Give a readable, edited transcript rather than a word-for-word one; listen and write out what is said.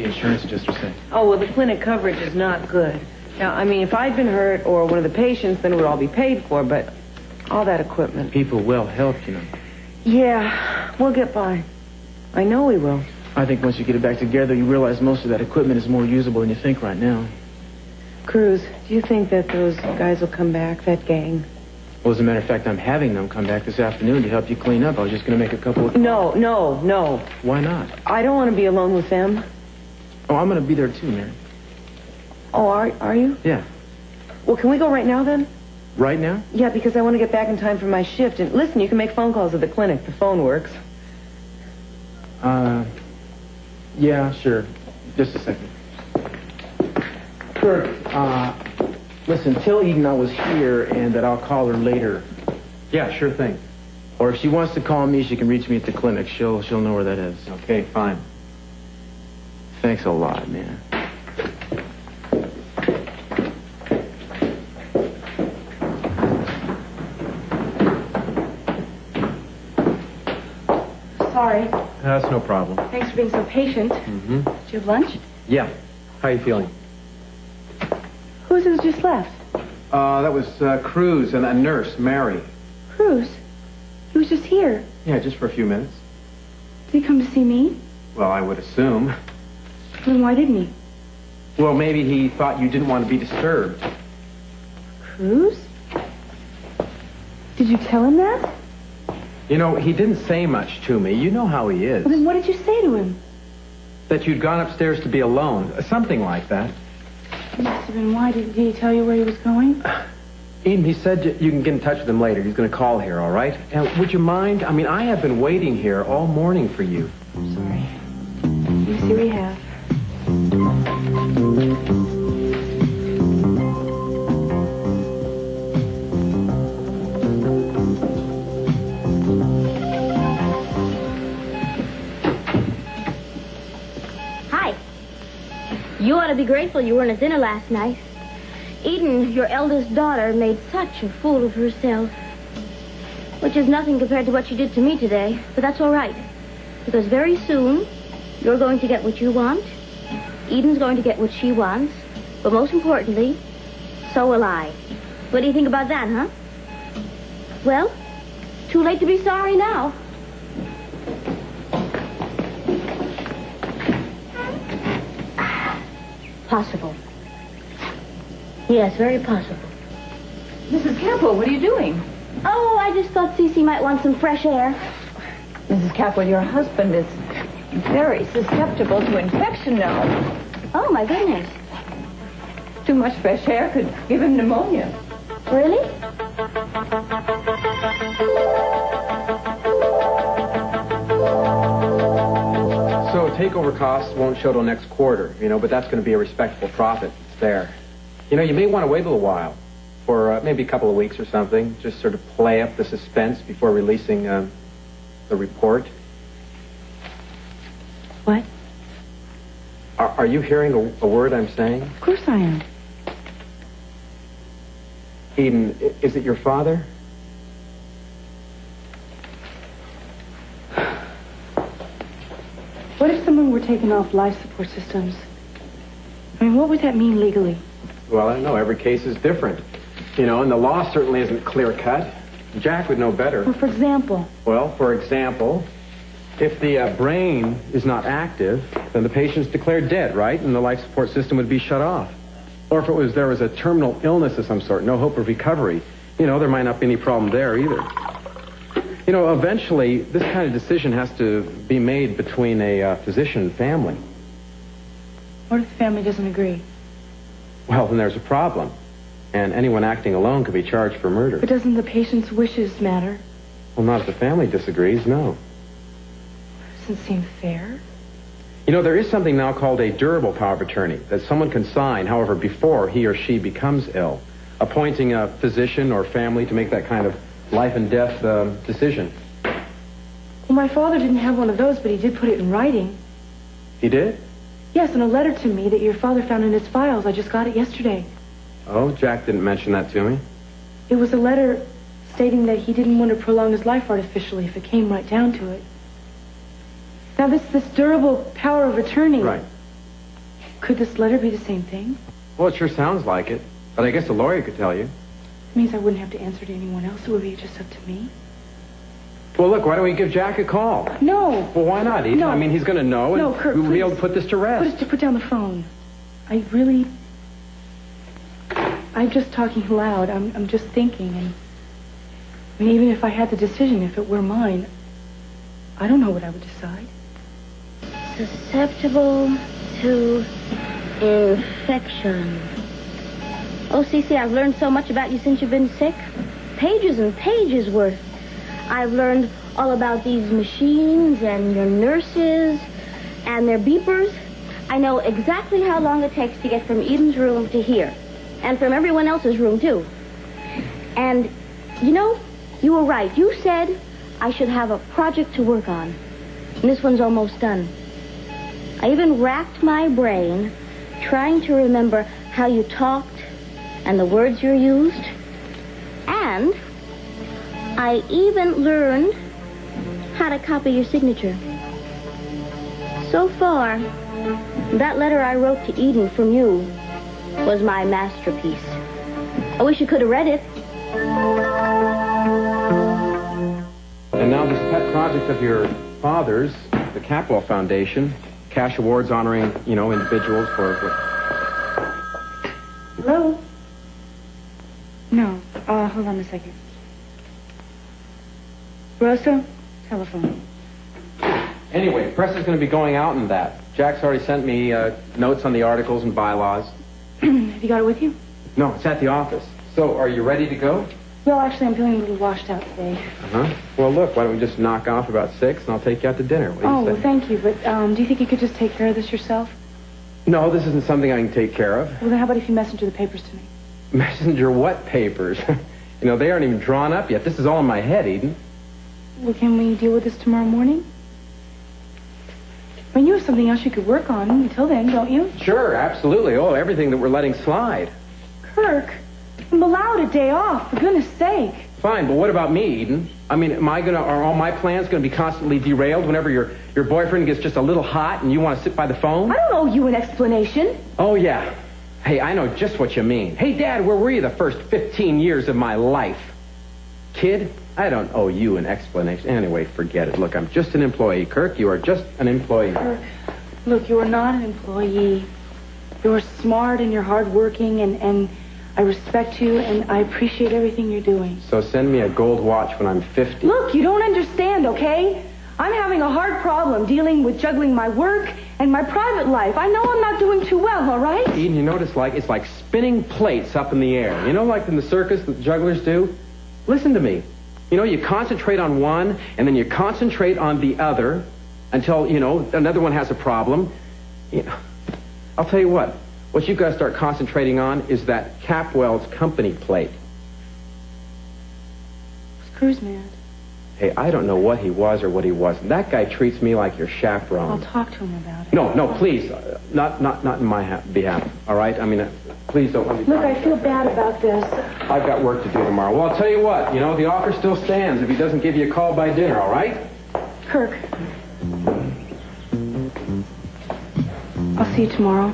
the insurance adjuster say? Oh, well, the clinic coverage is not good. Now, I mean, if I'd been hurt or one of the patients, then it would all be paid for, but all that equipment. People will help, you know. Yeah, we'll get by. I know we will. I think once you get it back together, you realize most of that equipment is more usable than you think right now. Cruz, do you think that those guys will come back, that gang? Well, as a matter of fact, I'm having them come back this afternoon to help you clean up. I was just going to make a couple of... No. Why not? I don't want to be alone with them. Oh, I'm going to be there too, Mary. Oh, are you? Yeah. Well, can we go right now, then? Right now? Yeah, because I want to get back in time for my shift. And listen, you can make phone calls at the clinic. The phone works. Yeah, sure. Just a second. Kirk, listen, tell Eden I was here and that I'll call her later. Yeah, sure thing. Or if she wants to call me, she can reach me at the clinic. She'll know where that is. Okay, fine. Thanks a lot, man. Sorry. That's no problem. Thanks for being so patient. Mm-hmm. Did you have lunch? Yeah. How are you feeling? Who's it just left? That was Cruz and a nurse, Mary. Cruz? He was just here. Yeah, just for a few minutes. Did he come to see me? Well, I would assume. Then why didn't he? Well, maybe he thought you didn't want to be disturbed. Cruz? Did you tell him that? You know, he didn't say much to me. You know how he is. Well, then what did you say to him? That you'd gone upstairs to be alone. Something like that. It must have been why. Did he tell you where he was going? Eden, he said you can get in touch with him later. He's going to call here, all right? And would you mind? I mean, I have been waiting here all morning for you. I'm sorry. Yes, here we have. Hi. You ought to be grateful you weren't at dinner last night. Eden, your eldest daughter, made such a fool of herself. Which is nothing compared to what she did to me today. But that's all right. Because very soon, you're going to get what you want. Eden's going to get what she wants. But most importantly, so will I. What do you think about that, huh? Well, too late to be sorry now. Possible. Yes, very possible. Mrs. Capwell, what are you doing? Oh, I just thought Cece might want some fresh air. Mrs. Capwell, your husband is very susceptible to infection now. Oh, my goodness. Too much fresh air could give him pneumonia. Really? So takeover costs won't show till next quarter, you know, but that's going to be a respectable profit. It's there. You know, you may want to wait a little while for maybe a couple of weeks or something, just sort of play up the suspense before releasing the report. What? Are you hearing a word I'm saying? Of course I am. Eden, is it your father? What if someone were taken off life support systems? I mean, what would that mean legally? Well, I don't know. Every case is different. You know, and the law certainly isn't clear-cut. Jack would know better. Well, for example? Well, for example, if the brain is not active, then the patient's declared dead, right? And the life support system would be shut off. Or if there was a terminal illness of some sort, no hope of recovery, you know, there might not be any problem there either. You know, eventually, this kind of decision has to be made between a physician and family. What if the family doesn't agree? Well, then there's a problem. And anyone acting alone could be charged for murder. But doesn't the patient's wishes matter? Well, not if the family disagrees, no. Doesn't seem fair. You know, there is something now called a durable power of attorney that someone can sign, however, before he or she becomes ill, appointing a physician or family to make that kind of life and death decision. Well, my father didn't have one of those, but he did put it in writing. He did? Yes, in a letter to me that your father found in his files. I just got it yesterday. Oh, Jack didn't mention that to me. It was a letter stating that he didn't want to prolong his life artificially if it came right down to it. Now, this durable power of attorney... Right. Could this letter be the same thing? Well, it sure sounds like it. But I guess a lawyer could tell you. It means I wouldn't have to answer to anyone else. It would be just up to me. Well, look, why don't we give Jack a call? No. Well, why not, Eden? No. I mean, he's going to know, and No, Kurt, we'll be please. able to put this to rest. Put down the phone. I'm just talking loud. I'm just thinking. And I mean, even if I had the decision, if it were mine, I don't know what I would decide. Susceptible to infection. Oh, Cece, I've learned so much about you since you've been sick. Pages and pages worth. I've learned all about these machines and your nurses and their beepers. I know exactly how long it takes to get from Eden's room to here. And from everyone else's room, too. And, you know, you were right. You said I should have a project to work on. And this one's almost done. I even racked my brain trying to remember how you talked and the words you used. And I even learned how to copy your signature. So far, that letter I wrote to Eden from you was my masterpiece. I wish you could have read it. And now this pet project of your father's, the Capwell Foundation, cash awards honoring, individuals for... Hello? No. Hold on a second. Rosa? Telephone. Anyway, press is going to be going out in that. Jack's already sent me notes on the articles and bylaws. Have you got it with you? No, it's at the office. So, are you ready to go? Well, actually, I'm feeling a little washed out today. Uh-huh. Well, look, why don't we just knock off about 6 and I'll take you out to dinner. What do you say? Well, thank you. But do you think you could just take care of this yourself? No, this isn't something I can take care of. Well, then how about if you messenger the papers to me? Messenger what papers? They aren't even drawn up yet. This is all in my head, Eden. Well, can we deal with this tomorrow morning? I mean, you have something else you could work on until then, don't you? Sure, absolutely. Oh, everything that we're letting slide. Kirk, I'm allowed a day off, for goodness sake. Fine, but what about me, Eden? I mean, are all my plans going to be constantly derailed whenever your boyfriend gets just a little hot and you want to sit by the phone? I don't owe you an explanation. Oh, yeah. Hey, I know just what you mean. Hey, Dad, where were you the first 15 years of my life? Kid, I don't owe you an explanation. Anyway, forget it. Look, I'm just an employee. Kirk, you are just an employee. Kirk, look, you are not an employee. You're smart and you're hardworking, and I respect you, and I appreciate everything you're doing. So send me a gold watch when I'm 50. Look, you don't understand, okay? I'm having a hard problem dealing with juggling my work and my private life. I know I'm not doing too well, all right? Eden, you know what it's like spinning plates up in the air. You know, like in the circus that the jugglers do? Listen to me. You concentrate on one, and then you concentrate on the other until, another one has a problem. I'll tell you what you've got to start concentrating on is that Capwell's company plate. Screw's mad. Hey, I don't know what he was or what he wasn't. That guy treats me like your I'll chaperone. talk to him about it. No, please. Not in my behalf, all right? I mean, please don't let me... Look, I feel bad about this. I've got work to do tomorrow. Well, I'll tell you what. The offer still stands if he doesn't give you a call by dinner, all right? Kirk. I'll see you tomorrow.